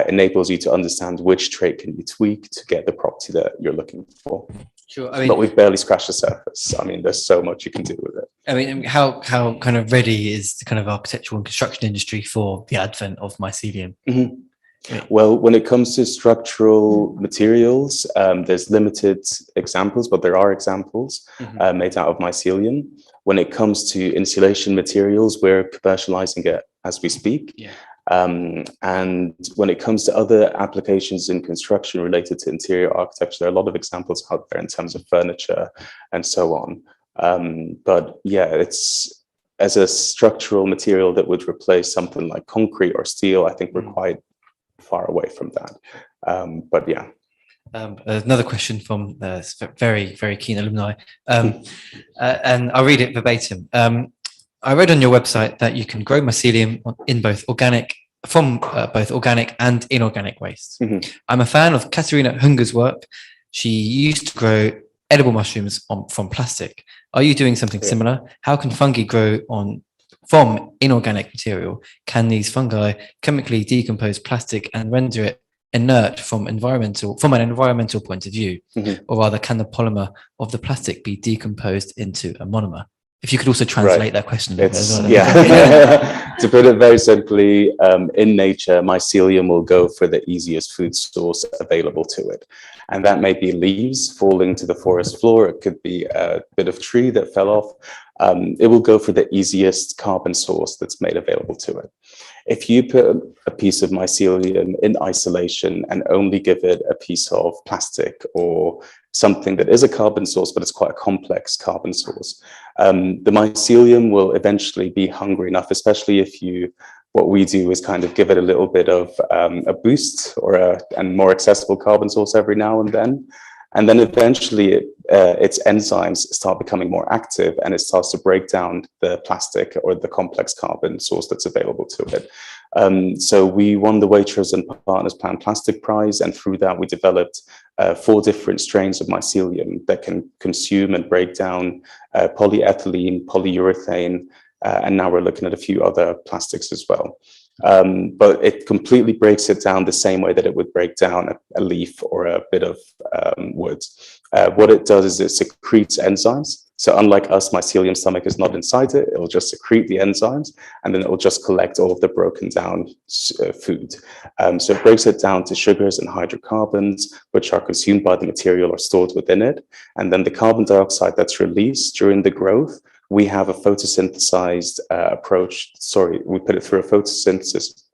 enables you to understand which trait can you tweak to get the property that you're looking for. Sure. But we've barely scratched the surface. I mean, there's so much you can do with it. I mean, how kind of ready is the kind of architectural and construction industry for the advent of mycelium? Mm-hmm. Well, when it comes to structural materials, there's limited examples, but there are examples made out of mycelium. When it comes to insulation materials, we're commercializing it as we speak. Yeah. And when it comes to other applications in construction related to interior architecture, there are a lot of examples out there in terms of furniture and so on. But yeah, it's as a structural material that would replace something like concrete or steel, I think we're quite far away from that. But yeah. Another question from very, very keen alumni, and I'll read it verbatim. I read on your website that you can grow mycelium in both organic and inorganic waste. I'm a fan of Katerina Hunger's work. She used to grow edible mushrooms from plastic. Are you doing something similar? How can fungi grow from inorganic material? Can these fungi chemically decompose plastic and render it inert from an environmental point of view? Or rather, can the polymer of the plastic be decomposed into a monomer? If you could also translate that question. Yeah. To put it very simply, in nature, mycelium will go for the easiest food source available to it. And that may be leaves falling to the forest floor. It could be a bit of tree that fell off. It will go for the easiest carbon source that's made available to it. If you put a piece of mycelium in isolation and only give it a piece of plastic or something that is a carbon source, but it's quite a complex carbon source, the mycelium will eventually be hungry enough, especially if what we do is kind of give it a little bit of a boost or a more accessible carbon source every now and then. And then eventually its enzymes start becoming more active and it starts to break down the plastic or the complex carbon source that's available to it. So we won the Waitrose and Partners Plan Plastic Prize, and through that we developed 4 different strains of mycelium that can consume and break down polyethylene, polyurethane, and now we're looking at a few other plastics as well. But it completely breaks it down the same way that it would break down a leaf or a bit of wood. What it does is it secretes enzymes. So unlike us, mycelium stomach is not inside it. It will just secrete the enzymes, and then it will just collect all of the broken down food. So it breaks it down to sugars and hydrocarbons, which are consumed by the material or stored within it. And then the carbon dioxide that's released during the growth, we have a photosynthesized approach. We put it through a photosynthesis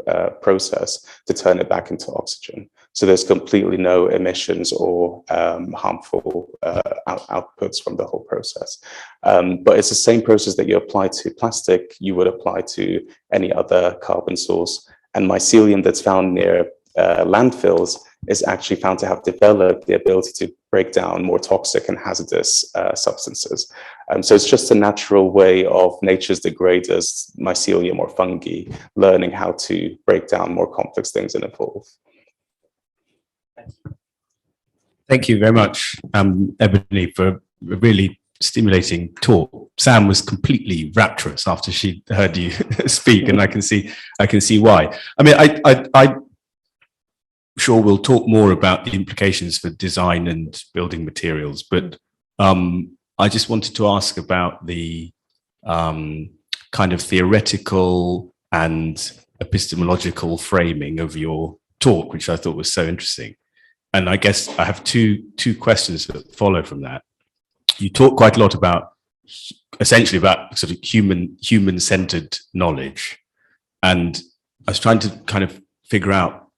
process to turn it back into oxygen. So there's completely no emissions or harmful outputs from the whole process. But it's the same process that you apply to plastic, you would apply to any other carbon source. And mycelium that's found near landfills is actually found to have developed the ability to break down more toxic and hazardous substances. So it's just a natural way of nature's degraders, mycelium or fungi, learning how to break down more complex things and evolve. Thank you very much, Ebony, for a really stimulating talk. Sam was completely rapturous after she heard you speak, and I can see why. I mean, I'm sure we'll talk more about the implications for design and building materials, but I just wanted to ask about the kind of theoretical and epistemological framing of your talk, which I thought was so interesting. And I guess I have two questions that follow from that. You talk quite a lot about, essentially about sort of human-centered knowledge. And I was trying to kind of figure out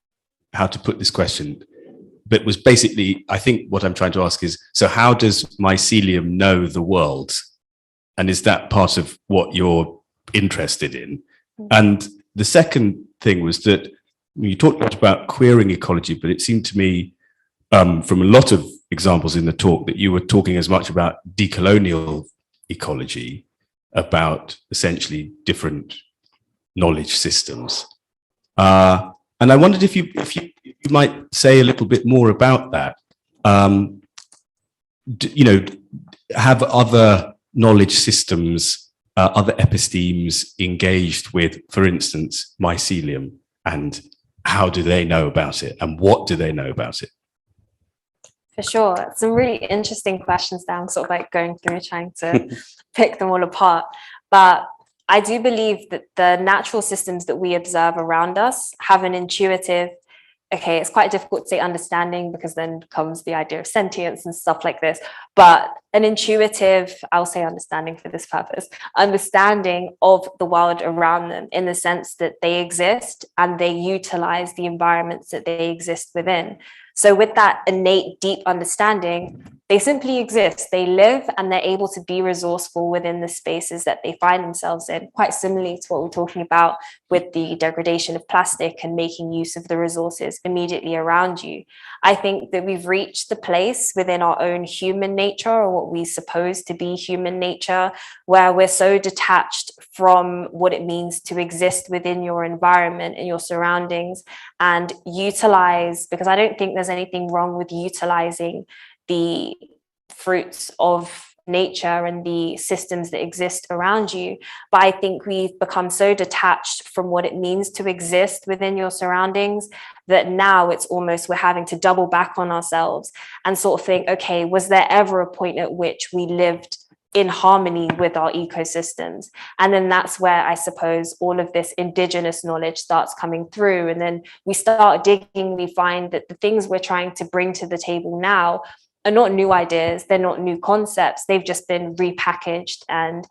how to put this question, but was basically, I think what I'm trying to ask is, so how does mycelium know the world? And is that part of what you're interested in? And the second thing was that you talked a lot about queering ecology, but it seemed to me from a lot of examples in the talk that you were talking as much about decolonial ecology, about essentially different knowledge systems. And I wondered if you might say a little bit more about that. You know, have other knowledge systems, other epistemes engaged with, for instance, mycelium, and how do they know about it, and what do they know about it? For sure. Some really interesting questions that I'm sort of like going through, trying to pick them all apart. But I do believe that the natural systems that we observe around us have an intuitive, okay, it's quite difficult to say understanding, because then comes the idea of sentience and stuff like this, but an intuitive, I'll say understanding for this purpose, understanding of the world around them, in the sense that they exist and they utilize the environments that they exist within. So with that innate, deep understanding, they simply exist, they live, and they're able to be resourceful within the spaces that they find themselves in, quite similarly to what we're talking about with the degradation of plastic and making use of the resources immediately around you. I think that we've reached the place within our own human nature, or what we suppose to be human nature, where we're so detached from what it means to exist within your environment and your surroundings, and utilize, because I don't think there's anything wrong with utilizing the fruits of nature and the systems that exist around you. But I think we've become so detached from what it means to exist within your surroundings that now it's almost we're having to double back on ourselves and sort of think, okay, was there ever a point at which we lived in harmony with our ecosystems? And then that's where I suppose all of this indigenous knowledge starts coming through. And then we start digging, we find that the things we're trying to bring to the table now are not new ideas, they're not new concepts, they've just been repackaged and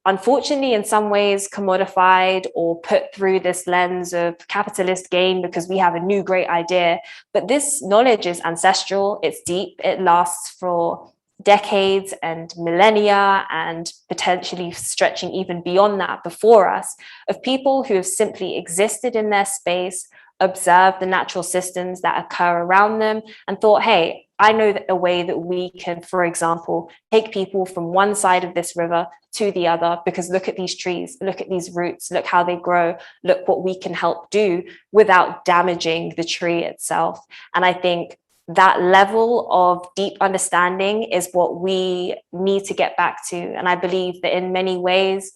unfortunately in some ways commodified or put through this lens of capitalist gain because we have a new great idea. But this knowledge is ancestral, it's deep, it lasts for decades and millennia, and potentially stretching even beyond that before us, of people who have simply existed in their space, observed the natural systems that occur around them, and thought, hey, I know that a way that we can, for example, take people from one side of this river to the other, because look at these trees, look at these roots, look how they grow, look what we can help do without damaging the tree itself. And I think that level of deep understanding is what we need to get back to. And I believe that in many ways,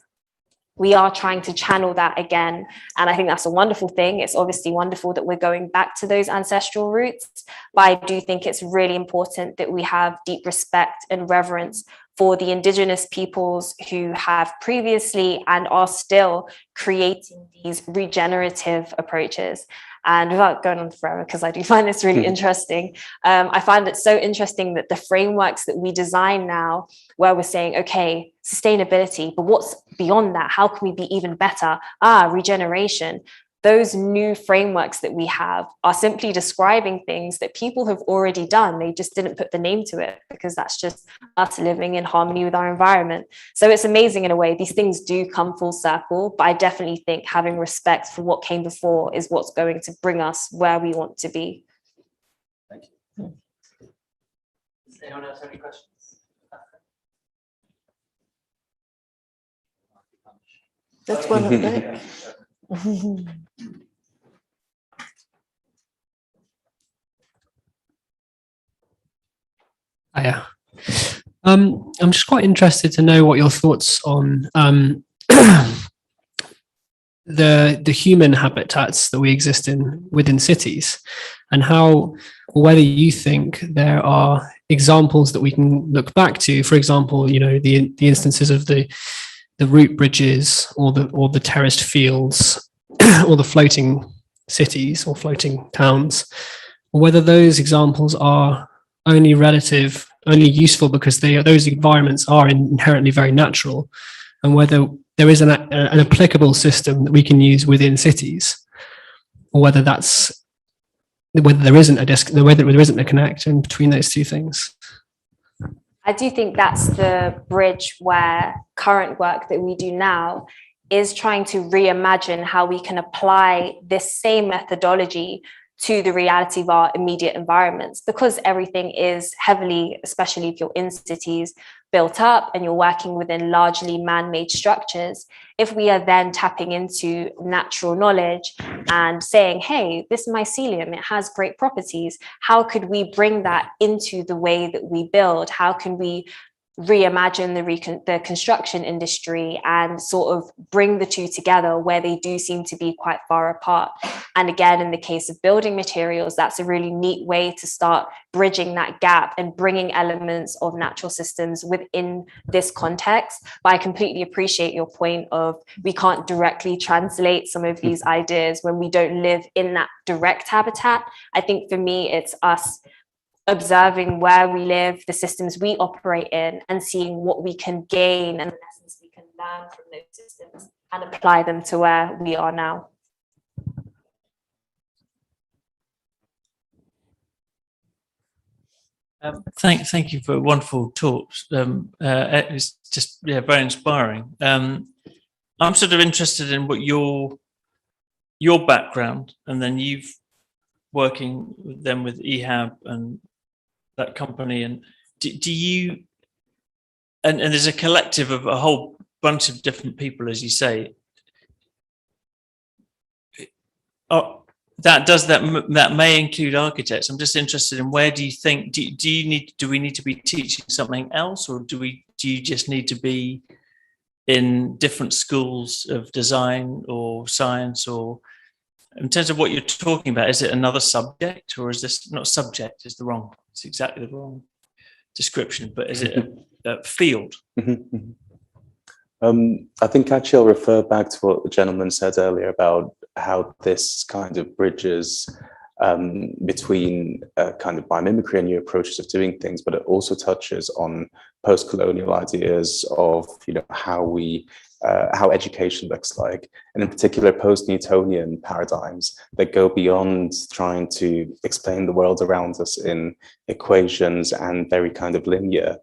we are trying to channel that again. And I think that's a wonderful thing. It's obviously wonderful that we're going back to those ancestral roots, but I do think it's really important that we have deep respect and reverence for the indigenous peoples who have previously and are still creating these regenerative approaches. And without going on forever, because I do find this really interesting, I find it so interesting that the frameworks that we design now, where we're saying, okay, sustainability, but what's beyond that? How can we be even better? Regeneration. those new frameworks that we have are simply describing things that people have already done. They just didn't put the name to it because that's just us living in harmony with our environment. So it's amazing in a way. These things do come full circle, but I definitely think having respect for what came before is what's going to bring us where we want to be. Thank you. Does anyone else have any questions? That's one up there. Yeah. I'm just quite interested to know what your thoughts on the human habitats that we exist in within cities, and how, or whether you think there are examples that we can look back to. For example, you know, the instances of the root bridges or the terraced fields or the floating cities or floating towns, or whether those examples are only useful because those environments are inherently very natural, and whether there is an applicable system that we can use within cities, or whether there isn't a connection between those two things. I do think that's the bridge where current work that we do now is trying to reimagine how we can apply this same methodology to the reality of our immediate environments, because everything is heavily, especially if you're in cities, built up and you're working within largely man-made structures. If we are then tapping into natural knowledge and saying, hey, this mycelium, it has great properties, how could we bring that into the way that we build? How can we reimagine the construction industry and sort of bring the two together where they do seem to be quite far apart? And again, in the case of building materials, that's a really neat way to start bridging that gap and bringing elements of natural systems within this context. But I completely appreciate your point of we can't directly translate some of these ideas when we don't live in that direct habitat. I think for me, it's us observing where we live, the systems we operate in, and seeing what we can gain and the lessons we can learn from those systems and apply them to where we are now. Thank you for wonderful talks. It's just very inspiring. I'm sort of interested in what your background, and then you've working with them with EHAB and that company, and do you, and there's a collective of a whole bunch of different people, as you say. That may include architects. I'm just interested in where do you think do we need to be teaching something else, or do you just need to be in different schools of design or science? Or in terms of what you're talking about, is it another subject, or is this not subject? It's exactly the wrong description, but is it a field? I think actually I'll refer back to what the gentleman said earlier about how this kind of bridges between kind of biomimicry and new approaches of doing things, but it also touches on post-colonial ideas of, you know, how education looks like, and in particular post-Newtonian paradigms that go beyond trying to explain the world around us in equations and very kind of linear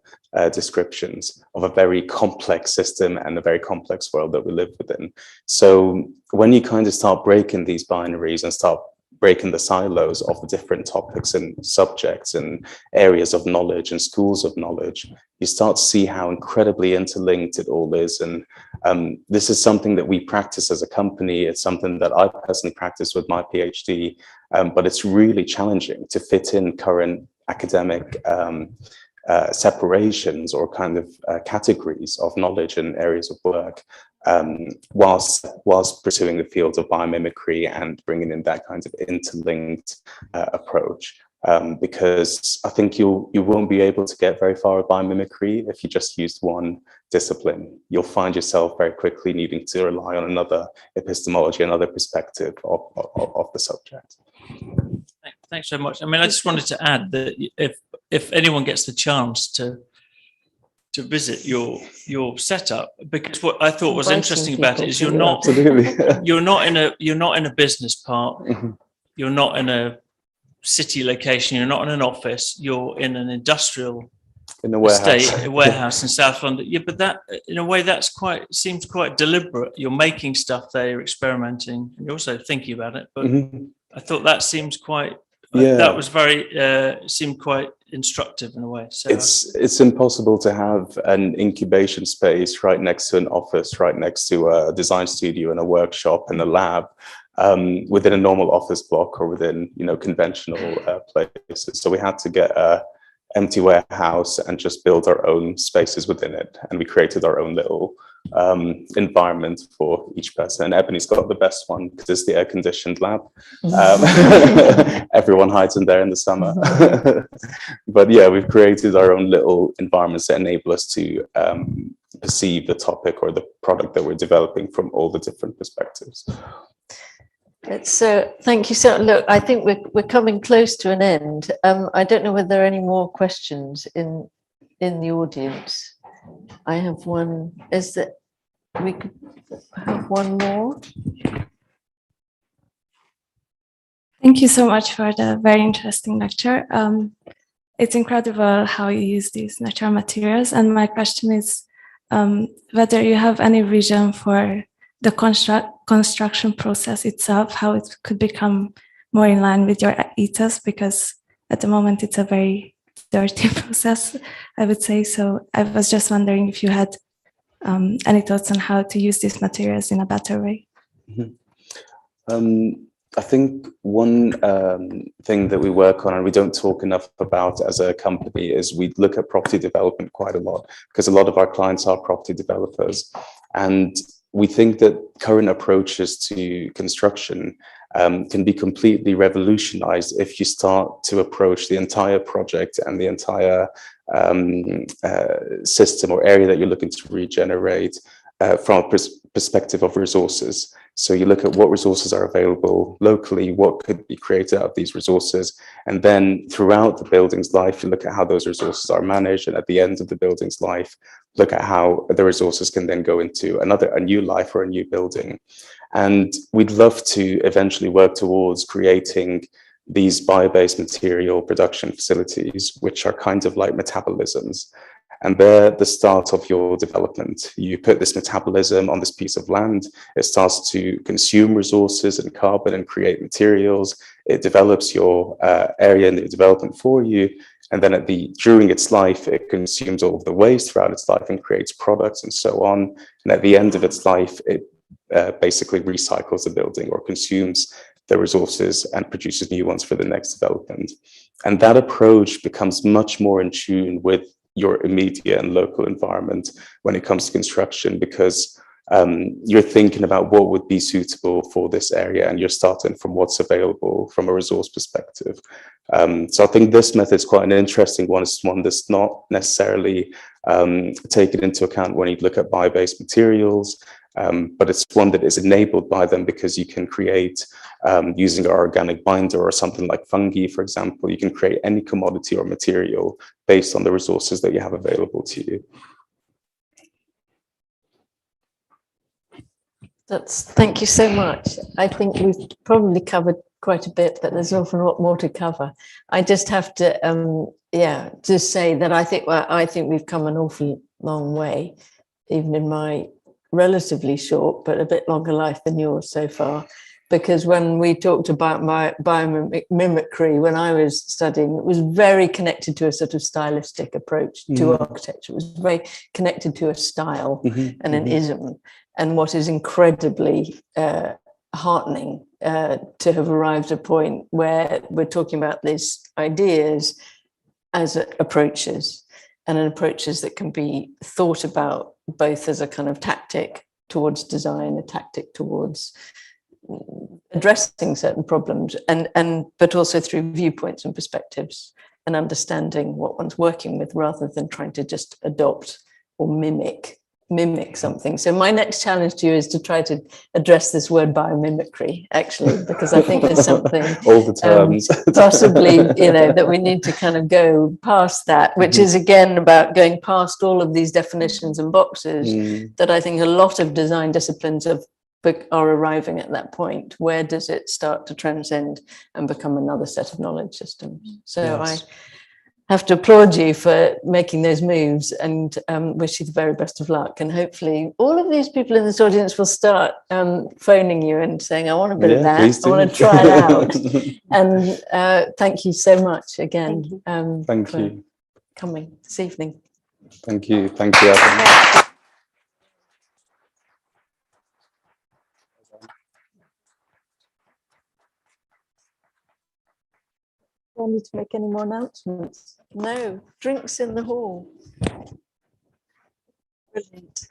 descriptions of a very complex system and a very complex world that we live within. So when you kind of start breaking these binaries and start breaking the silos of the different topics and subjects and areas of knowledge and schools of knowledge, you start to see how incredibly interlinked it all is. And this is something that we practice as a company. It's something that I personally practice with my PhD, but it's really challenging to fit in current academic separations or kind of categories of knowledge and areas of work, whilst pursuing the field of biomimicry and bringing in that kind of interlinked approach. Because I think you won't be able to get very far with biomimicry if you just used one discipline. You'll find yourself very quickly needing to rely on another epistemology, another perspective of the subject. Thanks so much. I mean, I just wanted to add that if anyone gets the chance to to visit your setup, because what I thought was Inviting interesting about it is people you're to not Absolutely. you're not in a business park, you're not in a city location, you're not in an office, you're in an industrial In a warehouse. estate, a warehouse in South London. Yeah, but that in a way seems quite deliberate. You're making stuff there, you're experimenting, and you're also thinking about it. But Mhm. I thought that seems quite. Yeah. That was very seemed quite instructive in a way. So It's impossible to have an incubation space right next to an office, right next to a design studio and a workshop and a lab, within a normal office block or within, you know, conventional places. So we had to get a empty warehouse and just build our own spaces within it, and we created our own little environment for each person. And Ebony's got the best one because it's the air-conditioned lab. Everyone hides in there in the summer. But yeah, we've created our own little environments that enable us to perceive the topic or the product that we're developing from all the different perspectives. So thank you. So look, I think we're coming close to an end. I don't know whether there are any more questions in the audience. I have one. Is that we could have one more? Thank you so much for the very interesting lecture. It's incredible how you use these natural materials. And my question is whether you have any vision for the construction process itself, how it could become more in line with your ethos, because at the moment it's a very dirty process, I would say. So I was just wondering if you had any thoughts on how to use these materials in a better way. I think one thing that we work on and we don't talk enough about as a company is we look at property development quite a lot, because a lot of our clients are property developers. And we think that current approaches to construction can be completely revolutionized if you start to approach the entire project and the entire system or area that you're looking to regenerate from a perspective of resources. So you look at what resources are available locally, what could be created out of these resources, and then throughout the building's life, you look at how those resources are managed, and at the end of the building's life, look at how the resources can then go into a new life or a new building. And we'd love to eventually work towards creating these bio-based material production facilities, which are kind of like metabolisms. And they're the start of your development. You put this metabolism on this piece of land, it starts to consume resources and carbon and create materials. It develops your area and the development for you. And then during its life, it consumes all of the waste throughout its life and creates products and so on. And at the end of its life, it basically recycles the building or consumes the resources and produces new ones for the next development. And that approach becomes much more in tune with your immediate and local environment when it comes to construction, because you're thinking about what would be suitable for this area and you're starting from what's available from a resource perspective. So I think this method is quite an interesting one. It's one that's not necessarily taken into account when you look at bio-based materials, but it's one that is enabled by them because you can create, using an organic binder or something like fungi, for example, you can create any commodity or material based on the resources that you have available to you. Thank you so much. I think we've probably covered quite a bit, but there's an awful lot more to cover. I just have to, just say that I think we've come an awful long way, even in my relatively short, but a bit longer life than yours so far. Because when we talked about my biomimicry, when I was studying, it was very connected to a sort of stylistic approach to architecture. It was very connected to a style and an ism. And what is incredibly heartening to have arrived at a point where we're talking about these ideas as approaches, and approaches that can be thought about both as a kind of tactic towards design, a tactic towards addressing certain problems, but also through viewpoints and perspectives and understanding what one's working with, rather than trying to just adopt or mimic mimic something. So my next challenge to you is to try to address this word biomimicry, actually, because I think there's something all the terms possibly, you know, that we need to kind of go past that, which is again about going past all of these definitions and boxes that I think a lot of design disciplines are arriving at that point. Where does it start to transcend and become another set of knowledge systems? So Yes. I have to applaud you for making those moves and wish you the very best of luck. And hopefully all of these people in this audience will start phoning you and saying, I want a bit of that, I want to try it out. And thank you so much again. Thank you. Coming this evening. Thank you. Thank you, Ebony. Do I need to make any more announcements? No, drinks in the hall. Brilliant.